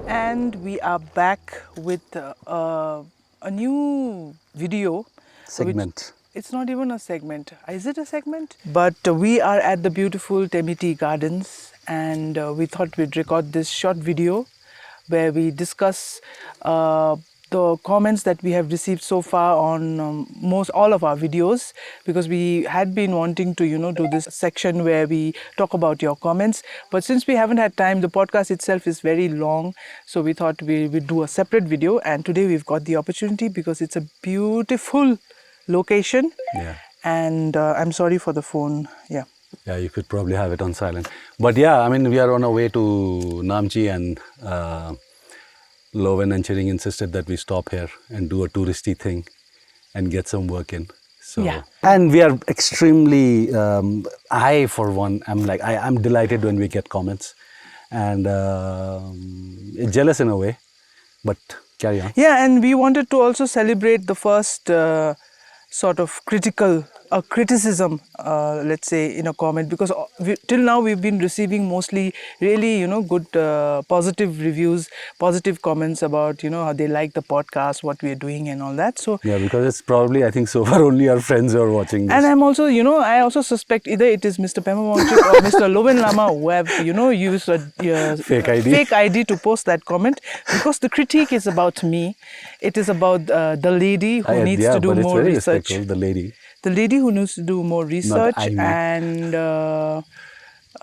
And we are back with a new video. Segment. It's not even a segment. Is it a segment? But we are at the beautiful Temi Tea Gardens, and we thought we'd record this short video where we discuss the comments that we have received so far on most all of our videos, because we had been wanting to do this section where we talk about your comments, but since we haven't had time, the podcast itself is very long, so we thought we would do a separate video. And today we've got the opportunity because it's a beautiful location. Yeah. And I'm sorry for the phone. Yeah, You could probably have it on silent. But yeah, I mean, we are on our way to Namchi, and Loven and Chiring insisted that we stop here and do a touristy thing and get some work in. So, Yeah. And we are extremely, I for one, I'm delighted when we get comments, and jealous in a way, but carry on. yeah, and we wanted to also celebrate the first sort of criticism, let's say, in a comment, because till now we've been receiving mostly really good positive reviews, positive comments about how they like the podcast, what we are doing and all that. So Yeah, because it's probably, I think so far, only our friends who are watching this. and I'm also, I also suspect either it is Mr. Pemawangchik or Mr. Loven Lama who have, used a fake ID to post that comment, because the critique is about me. It is about the lady who needs to do more research. The lady who needs to do more research, and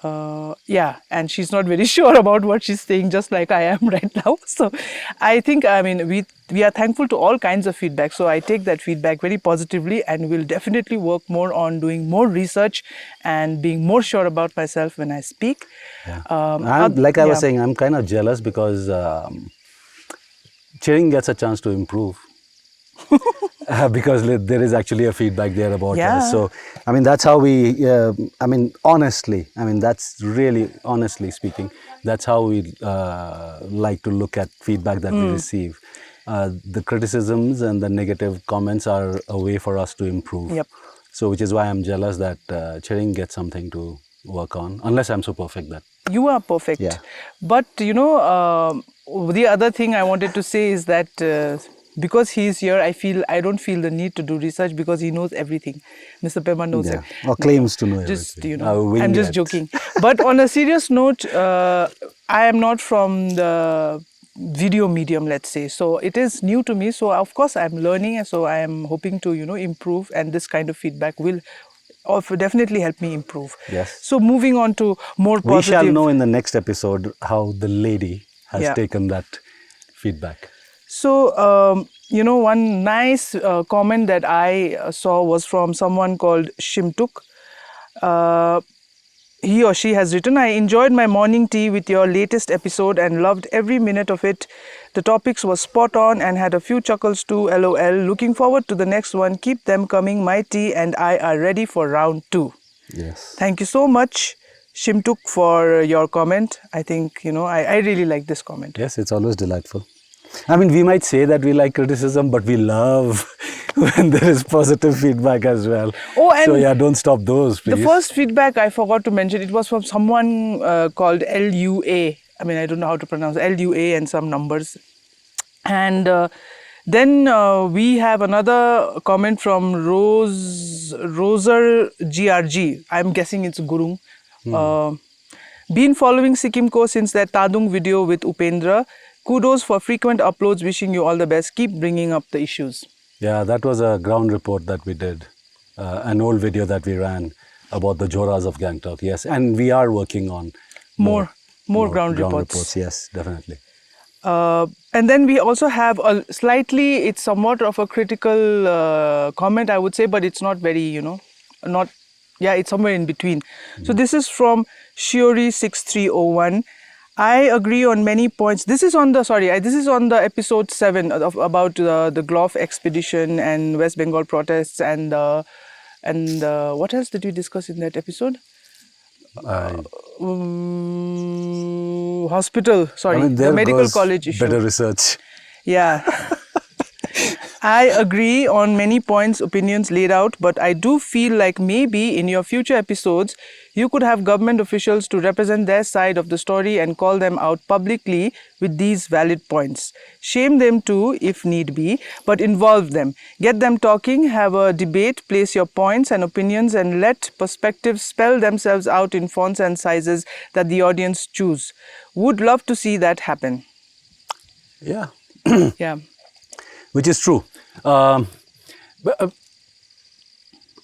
and she's not very sure about what she's saying, just like I am right now. So I think, we are thankful to all kinds of feedback. So I take that feedback very positively, and will definitely work more on doing more research and being more sure about myself when I speak. Yeah. I was saying, I'm kind of jealous because Chiring gets a chance to improve. Because there is actually a feedback there about us. So, that's how we, honestly, that's really, honestly speaking, that's how we like to look at feedback that we receive. The criticisms and the negative comments are a way for us to improve. Yep. So, which is why I'm jealous that Chiring gets something to work on, unless I'm so perfect that. You are perfect. Yeah. But, the other thing I wanted to say is that because he is here, I don't feel the need to do research, because he knows everything. Mr. Pema knows it. Or claims to know just, everything. I'm just joking. But on a serious note, I am not from the video medium, let's say. So it is new to me. So of course I'm learning, and so I am hoping to, improve, and this kind of feedback will definitely help me improve. Yes. So moving on to more positive. We shall know in the next episode how the lady has taken that feedback. So, one nice comment that I saw was from someone called Shimtuk. He or she has written, I enjoyed my morning tea with your latest episode and loved every minute of it. The topics were spot on and had a few chuckles too, LOL. Looking forward to the next one. Keep them coming. My tea and I are ready for round 2. Yes. Thank you so much, Shimtuk, for your comment. I think, I really like this comment. Yes, it's always delightful. We might say that we like criticism, but we love when there is positive feedback as well. Oh, and so don't stop those, please. The first feedback I forgot to mention, it was from someone called LUA. I don't know how to pronounce LUA and some numbers. And then we have another comment from Roser GRG. I'm guessing it's Gurung. Been following Sikim Co since that Tadung video with Upendra. Kudos for frequent uploads. Wishing you all the best. Keep bringing up the issues. Yeah, that was a ground report that we did. An old video that we ran about the Joras of Gangtok. Yes, and we are working on more ground reports. Yes, definitely. And then we also have it's somewhat of a critical comment, I would say, but it's not very, it's somewhere in between. So this is from Shiori6301. I agree on many points. This is on the episode 7 about the Glof expedition and West Bengal protests and what else did we discuss in that episode? Hospital, the medical college issue. Better research. Yeah. I agree on many points, opinions laid out, but I do feel like maybe in your future episodes, You could have government officials to represent their side of the story and call them out publicly with these valid points. Shame them too, if need be, but involve them. Get them talking, have a debate, place your points and opinions, and let perspectives spell themselves out in fonts and sizes that the audience choose. Would love to see that happen. Yeah. Yeah. Which is true.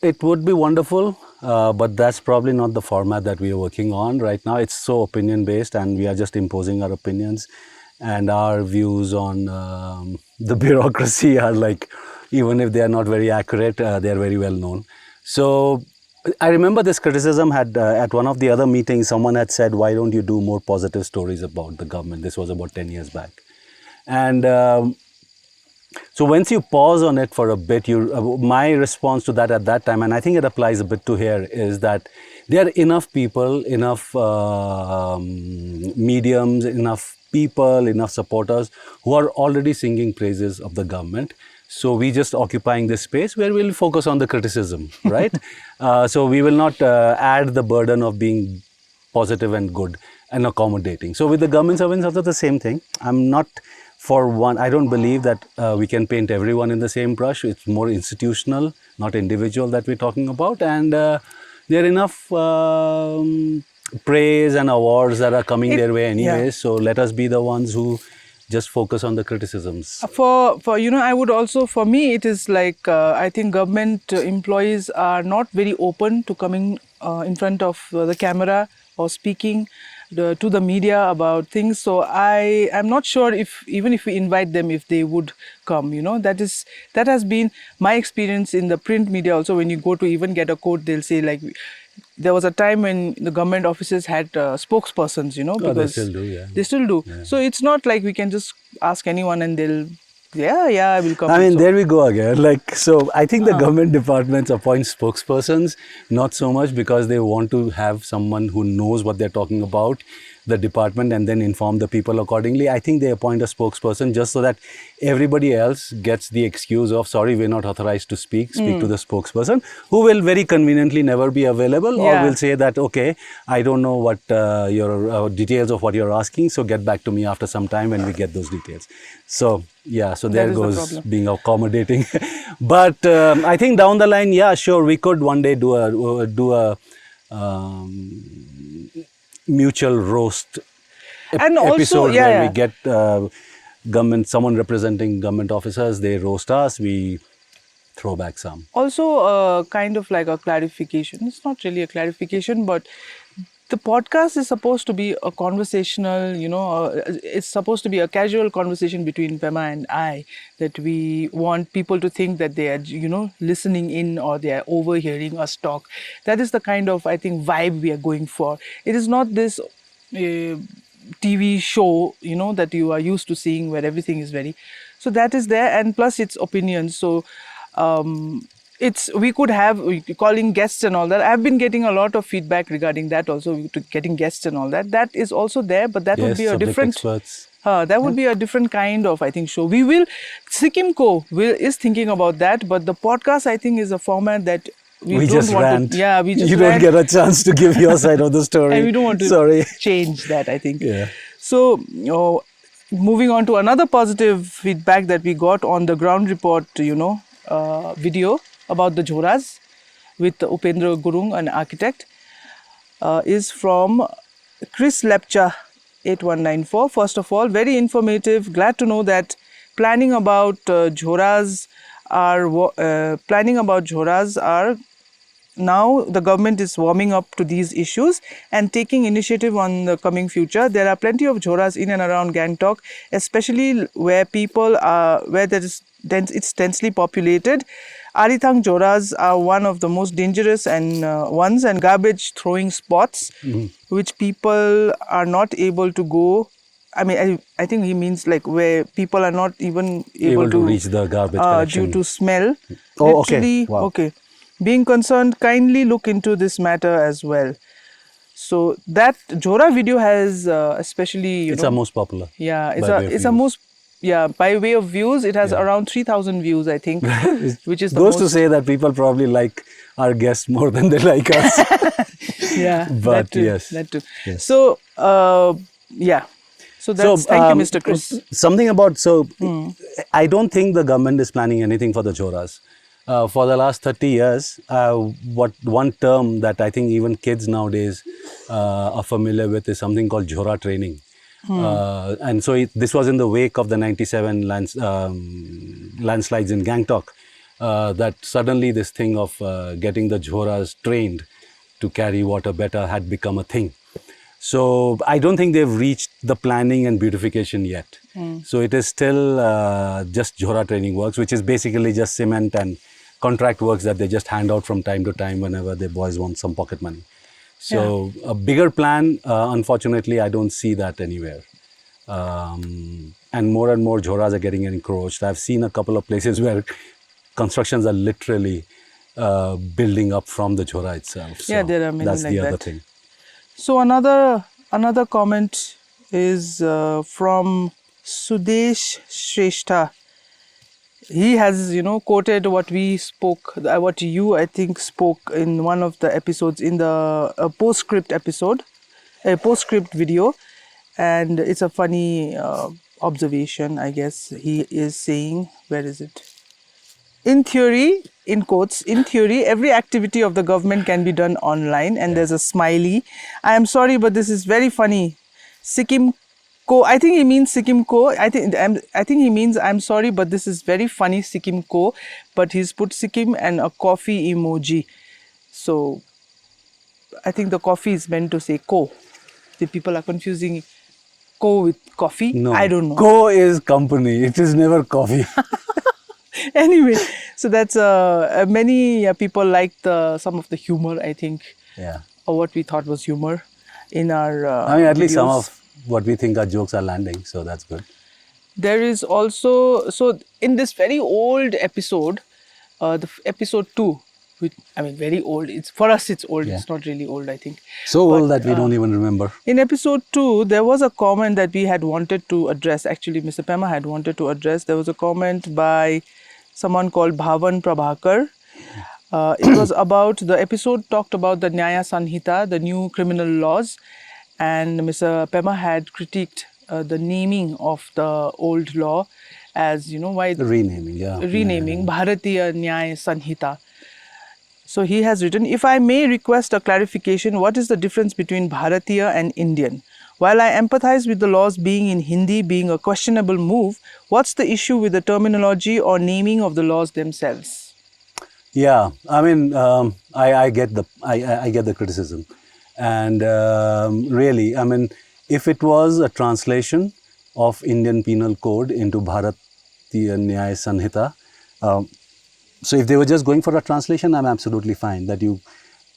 It would be wonderful, but that's probably not the format that we are working on right now. It's so opinion based, and we are just imposing our opinions, and our views on the bureaucracy are like, even if they are not very accurate, they are very well known. So I remember this criticism had at one of the other meetings, someone had said, why don't you do more positive stories about the government? This was about 10 years back. And so once you pause on it for a bit, my response to that at that time, and I think it applies a bit to here, is that there are enough people, enough mediums, enough people, enough supporters who are already singing praises of the government. So we just occupying this space where we'll focus on the criticism, right? So we will not add the burden of being positive and good and accommodating. So with the government servants, also the same thing. I'm not... For one, I don't believe that we can paint everyone in the same brush. It's more institutional, not individual that we're talking about. And there are enough praise and awards that are coming their way anyway. Yeah. So let us be the ones who just focus on the criticisms. For I would also, for me, it is like, I think government employees are not very open to coming in front of the camera or speaking to the media about things. So I am not sure even if we invite them, if they would come. That has been my experience in the print media also. When you go to even get a quote, they'll say like, there was a time when the government offices had spokespersons, because they still do, yeah. They still do. Yeah. So it's not like we can just ask anyone and they'll, I will come. I mean, there we go again. Like, so I think the government departments appoint spokespersons, not so much because they want to have someone who knows what they're talking about, the department, and then inform the people accordingly. I think they appoint a spokesperson just so that everybody else gets the excuse of, sorry, we're not authorized to speak to the spokesperson, who will very conveniently never be available, or will say that, okay, I don't know what your details of what you're asking, so get back to me after some time when we get those details. So yeah, so there goes being accommodating. But I think down the line, yeah, sure, we could one day do a mutual roast and episode also, where we get someone representing government officers, they roast us, we throw back some. Also, kind of like a clarification. It's not really a clarification, but the podcast is supposed to be a conversational, it's supposed to be a casual conversation between Pema and I, that we want people to think that they are, listening in or they are overhearing us talk. That is the kind of, I think, vibe we are going for. It is not this TV show, that you are used to seeing where everything is very... So that is there, and plus it's opinions. So we could have calling guests and all that. I've been getting a lot of feedback regarding that also, to getting guests and all that. That is also there, but that would be a different... Experts. That would be a different kind of, I think, show. Sikim Co is thinking about that, but the podcast, I think, is a format that we don't just want rant. to... Yeah, we just You don't get a chance to give your side of the story. And we don't want to change that, I think. Yeah. So, moving on to another positive feedback that we got on the ground report, video about the Joras with Upendra Gurung, an architect, is from Chris Lepcha 8194. First of all, very informative. Glad to know that planning about Joras are now the government is warming up to these issues and taking initiative on the coming future. There are plenty of Joras in and around Gangtok, especially where it's densely populated. Arithang Joras are one of the most dangerous and garbage throwing spots, which people are not able to go. I mean, I think he means like where people are not even able to reach the garbage collection due to smell. Oh, okay. Wow. Okay. Being concerned, kindly look into this matter as well. So that Jora video has especially, it's our most popular. Yeah, it's a most... Yeah, by way of views, it has around 3,000 views, I think, which is goes to say that people probably like our guests more than they like us. Yeah, But that too, yes. that too. Yes. So, yeah. So that's, thank you, Mr. Chris. Something about, I don't think the government is planning anything for the Joras. For the last 30 years, what one term that I think even kids nowadays are familiar with is something called Jora training. And so this was in the wake of the 97 landslides in Gangtok, that suddenly this thing of getting the Joras trained to carry water better had become a thing. So I don't think they've reached the planning and beautification yet. So it is still just Jora training works, which is basically just cement and contract works that they just hand out from time to time whenever the boys want some pocket money. So a bigger plan, unfortunately, I don't see that anywhere. And more Joras are getting encroached. I've seen a couple of places where constructions are literally building up from the Jora itself. So Yeah, there are many that's like the other that. thing. So another comment is from Sudesh Shrestha. He has, quoted what we spoke, what you, I think, spoke in one of the episodes, in the postscript episode, a postscript video. And it's a funny observation, I guess. He is saying, where is it? In theory, in quotes, in theory, every activity of the government can be done online, and there's a smiley. I am sorry, but this is very funny. Sikim Co. I think he means Sikim Co. I think he means I'm sorry, but this is very funny, Sikim Co. But he's put Sikkim and a coffee emoji. So I think the coffee is meant to say Co. The people are confusing Co with coffee. No, I don't know. Co is company. It is never coffee. Anyway, so that's many people liked some of the humor, I think. Yeah. Or what we thought was humor in our I mean, at least some videos. of what we think are jokes are landing, so that's good. There is also, so in this very old episode, episode 2, which, I mean, very old. It's for us, it's old. It's not really old, I think. So old that we don't even remember. In episode 2, there was a comment that we had wanted to address. Actually, Mr. Pema had wanted to address. There was a comment by someone called Bhavan Prabhakar. It was about, the episode talked about the Nyaya Sanhita, the new criminal laws. And Mr. Pema had critiqued the naming of the old law as, why... Renaming, Renaming, Bharatiya Nyaya Sanhita. So he has written, if I may request a clarification, what is the difference between Bharatiya and Indian? While I empathize with the laws being in Hindi being a questionable move, what's the issue with the terminology or naming of the laws themselves? Yeah, I mean, I get the criticism, and really, I mean, if it was a translation of Indian Penal Code into Bharatiya Nyaya Sanhita, so if they were just going for a translation, I'm absolutely fine that you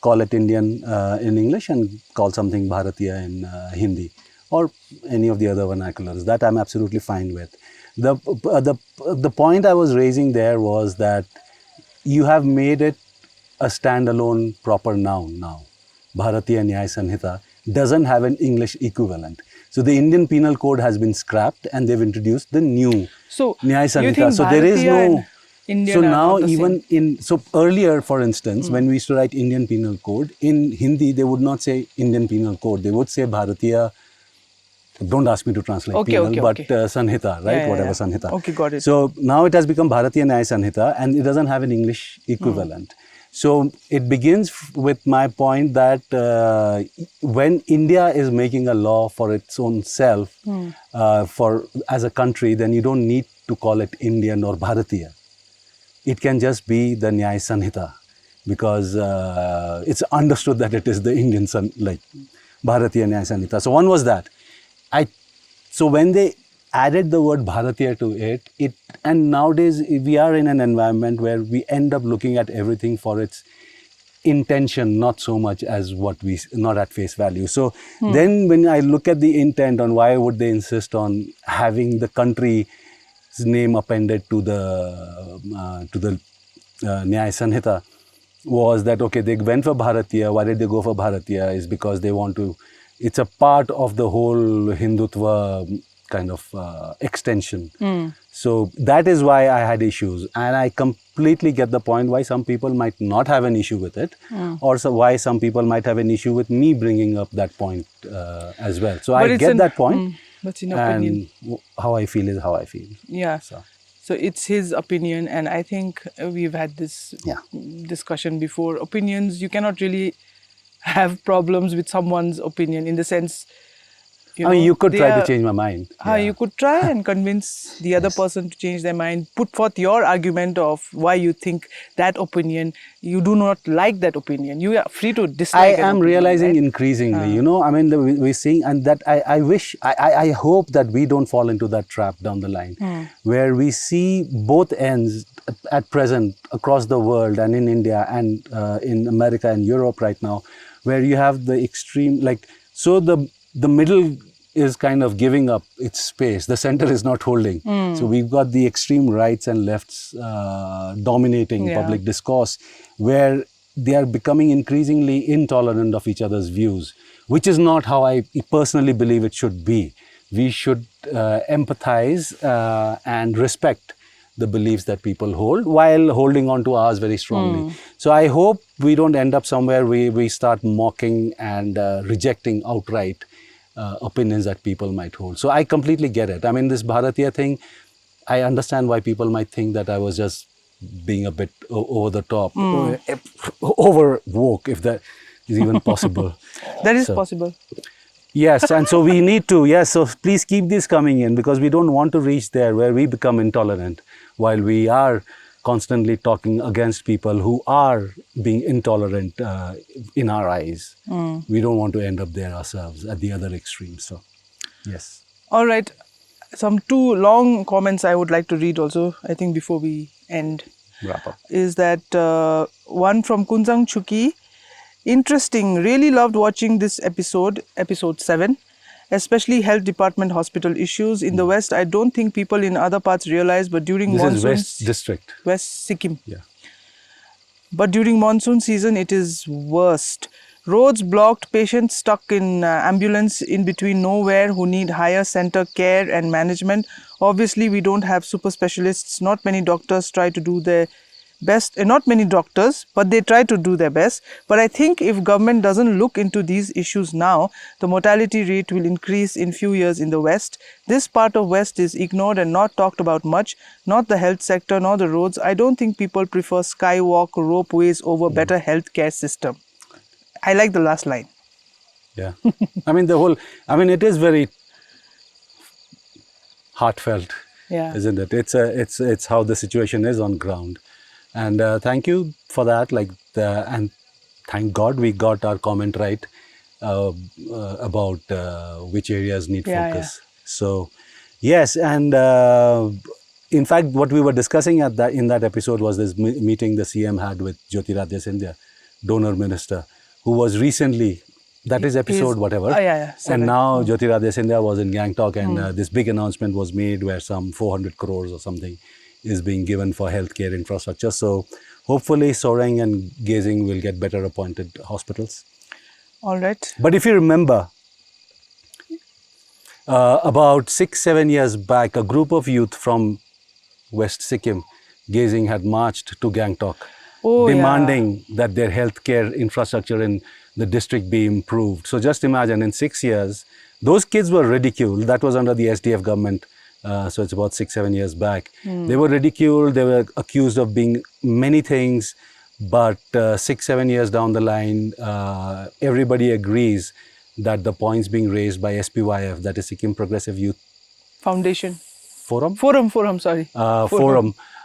call it Indian in English and call something Bharatiya in Hindi or any of the other vernaculars. That I'm absolutely fine with. The point I was raising there was that you have made it a standalone proper noun now. Bharatiya Nyaya Sanhita doesn't have an English equivalent. So the Indian Penal Code has been scrapped and they've introduced the new Nyaya Sanhita. So there is no... Indian so now even so earlier, for instance, when we used to write Indian Penal Code, in Hindi they would not say Indian Penal Code. They would say Bharatiya, don't ask me to translate penal, but Sanhita, right? Whatever Sanhita. Okay, got it. So now it has become Bharatiya Nyaya Sanhita and it doesn't have an English equivalent. So it begins with my point that when India is making a law for its own self, as a country, then you don't need to call it Indian or Bharatiya. It can just be the Nyaya Sanhita because it's understood that it is the Indian like Bharatiya Nyaya Sanhita. So one was that. So when they added the word Bharatiya to it, and nowadays we are in an environment where we end up looking at everything for its intention, not so much as not at face value. So then when I look at the intent on why would they insist on having the country's name appended to the Nyaya Sanhita, was that, okay, they went for Bharatiya. Why did they go for Bharatiya? Is because they want to, it's a part of the whole Hindutva kind of extension. So that is why I had issues, and I completely get the point why some people might not have an issue with it, or why some people might have an issue with me bringing up that point as well. So I get that point, but in opinion, and how I feel is how I feel. Yeah. So it's his opinion, and I think we've had this discussion before. Opinions, you cannot really have problems with someone's opinion in the sense, I mean, you could try to change my mind. You could try and convince the other person to change their mind, put forth your argument of why you think that opinion, you do not like that opinion. You are free to dislike I am realizing increasingly, you know, I mean, we're seeing, and that I wish, I hope that we don't fall into that trap down the line, where we see both ends at present across the world and in India and in America and Europe right now, where you have the extreme, like, so the middle is kind of giving up its space. The center is not holding. So we've got the extreme rights and lefts dominating public discourse, where they are becoming increasingly intolerant of each other's views, which is not how I personally believe it should be. We should empathize and respect the beliefs that people hold while holding on to ours very strongly. So I hope we don't end up somewhere where we start mocking and rejecting outright opinions that people might hold. So I completely get it. I mean, this Bharatiya thing, I understand why people might think that I was just being a bit over the top, over woke, if that is even possible. That is possible. Yes, and so we need to, so please keep this coming in, because we don't want to reach there where we become intolerant while we are constantly talking against people who are being intolerant in our eyes. We don't want to end up there ourselves at the other extreme. So, yes. All right. Some 2 long comments I would like to read also, I think, before we end. Wrap up. Is that one from Kunzang Chuki. Interesting. Really loved watching this episode 7. Especially health department hospital issues. In the West, I don't think people in other parts realize, but during monsoon... This is West District. West Sikkim. Yeah. But during monsoon season, it is worst. Roads blocked, patients stuck in ambulance in between nowhere who need higher center care and management. Obviously, we don't have super specialists. Not many doctors try to do their best, not many doctors, but they try to do their best. But I think if government doesn't look into these issues now, the mortality rate will increase in few years in the West. This part of West is ignored and not talked about much, not the health sector, nor the roads. I don't think people prefer skywalk, ropeways over better health care system. I like the last line. Yeah. I mean, it is very heartfelt, isn't it? It's how the situation is on ground. And thank you for that. And thank God we got our comment right about which areas need focus. So, yes, and in fact, what we were discussing in that episode was this meeting the CM had with Jyotiraditya Scindia, donor minister, who was recently, that is episode whatever. And now Jyotiraditya Scindia was in Gangtok, and this big announcement was made where some 400 crores or something is being given for healthcare infrastructure. So hopefully Soreng and Gazing will get better appointed hospitals. All right. But if you remember, about 6-7 years back, a group of youth from West Sikkim, Gazing, had marched to Gangtok, demanding that their healthcare infrastructure in the district be improved. So just imagine, in 6 years, those kids were ridiculed. That was under the SDF government. So it's about 6-7 years back. They were ridiculed, they were accused of being many things, but 6-7 years down the line, everybody agrees that the points being raised by SPYF, that is Sikkim Progressive Youth Foundation. Forum,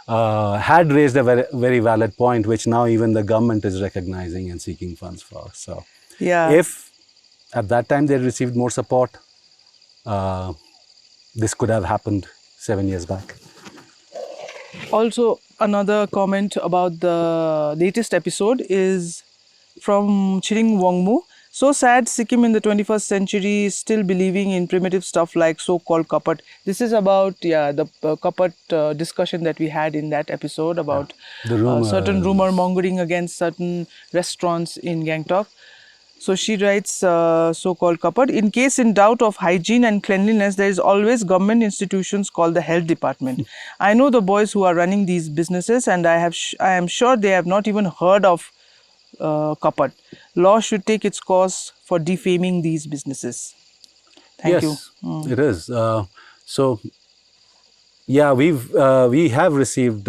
had raised a very, very valid point, which now even the government is recognizing and seeking funds for. So if at that time they received more support, this could have happened 7 years back. Also, another comment about the latest episode is from Chiring Wongmu. So sad Sikkim in the 21st century is still believing in primitive stuff like so-called kapat. This is about the kapat discussion that we had in that episode about certain rumor mongering against certain restaurants in Gangtok. So she writes, so-called cupboard. In case in doubt of hygiene and cleanliness, there is always government institutions called the health department. I know the boys who are running these businesses, and I am sure they have not even heard of cupboard. Law should take its course for defaming these businesses. Thank you. Yes, it is. So, yeah, we have received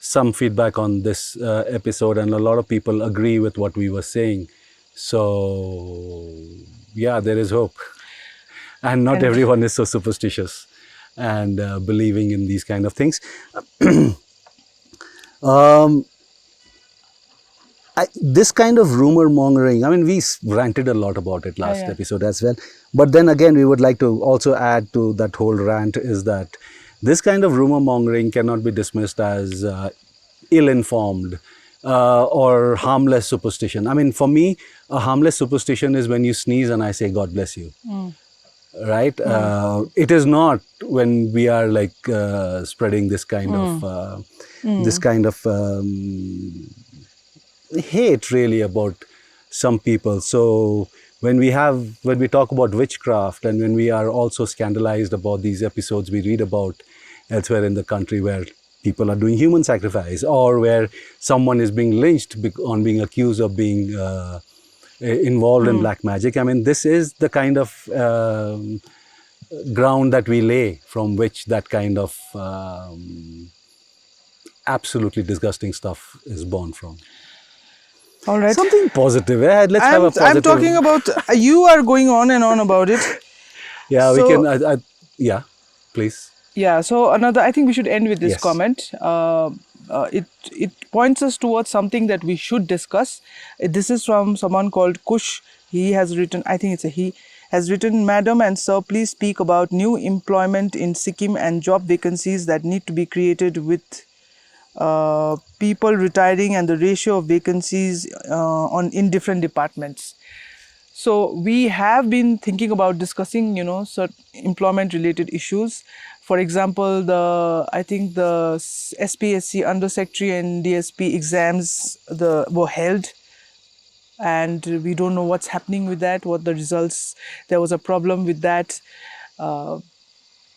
some feedback on this episode, and a lot of people agree with what we were saying. So, yeah, there is hope, and not everyone is so superstitious and believing in these kind of things. This kind of rumor mongering, I mean, we ranted a lot about it last episode as well. But then again, we would like to also add to that whole rant is that this kind of rumor mongering cannot be dismissed as ill-informed or harmless superstition. I mean, for me, a harmless superstition is when you sneeze and I say, God bless you. Right? It is not when we are like spreading this kind of hate really about some people. So when we talk about witchcraft, and when we are also scandalized about these episodes we read about elsewhere in the country where people are doing human sacrifice, or where someone is being lynched on being accused of being involved in black magic, I mean, this is the kind of ground that we lay from which that kind of absolutely disgusting stuff is born from. All right. Something positive. Let's have a positive. I'm talking about, you are going on and on about it. Yeah, so, we can, yeah, please. Yeah, so I think we should end with this comment. It points us towards something that we should discuss. This is from someone called Kush. He has written, I think it's a he, has written, Madam and Sir, please speak about new employment in Sikkim and job vacancies that need to be created with people retiring and the ratio of vacancies in different departments. So we have been thinking about discussing, certain employment related issues. For example, I think the SPSC Undersecretary and DSP exams were held, and we don't know what's happening with that, what the results. There was a problem with that. The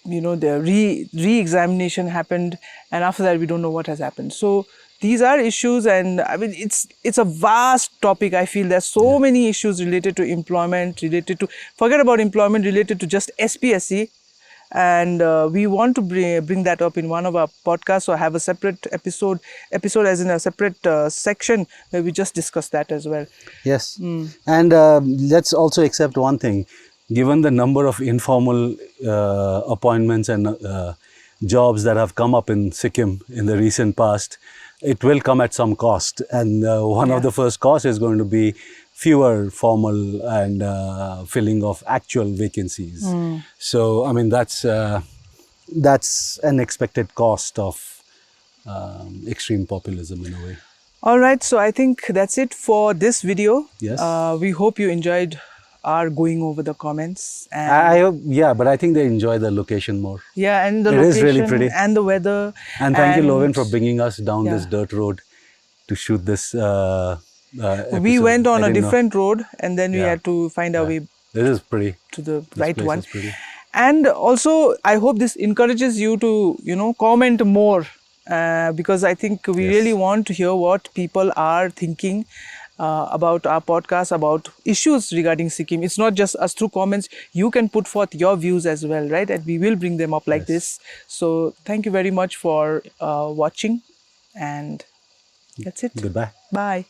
re-examination happened, and after that we don't know what has happened. So these are issues, and I mean it's a vast topic. I feel there's so many issues related to employment, forget about employment, related to just SPSC, and we want to bring that up in one of our podcasts, or have a separate episode as in a separate section where we just discuss that as well. Yes. And let's also accept one thing. Given the number of informal appointments and jobs that have come up in Sikkim in the recent past, it will come at some cost. And one of the first costs is going to be fewer formal and filling of actual vacancies. So, I mean, that's an expected cost of extreme populism in a way. All right. So I think that's it for this video. Yes. We hope you enjoyed are going over the comments. And I hope, but I think they enjoy the location more. Yeah, and the location is really pretty. And the weather. And thank you, Loven, for bringing us down this dirt road to shoot this episode. We went on a different road, and then we had to find our way. This is pretty. To the right one. And also, I hope this encourages you to, comment more, because I think we really want to hear what people are thinking about our podcast, about issues regarding Sikkim. It's not just us through comments. You can put forth your views as well, right? And we will bring them up like this. So thank you very much for watching, and that's it. Goodbye. Bye.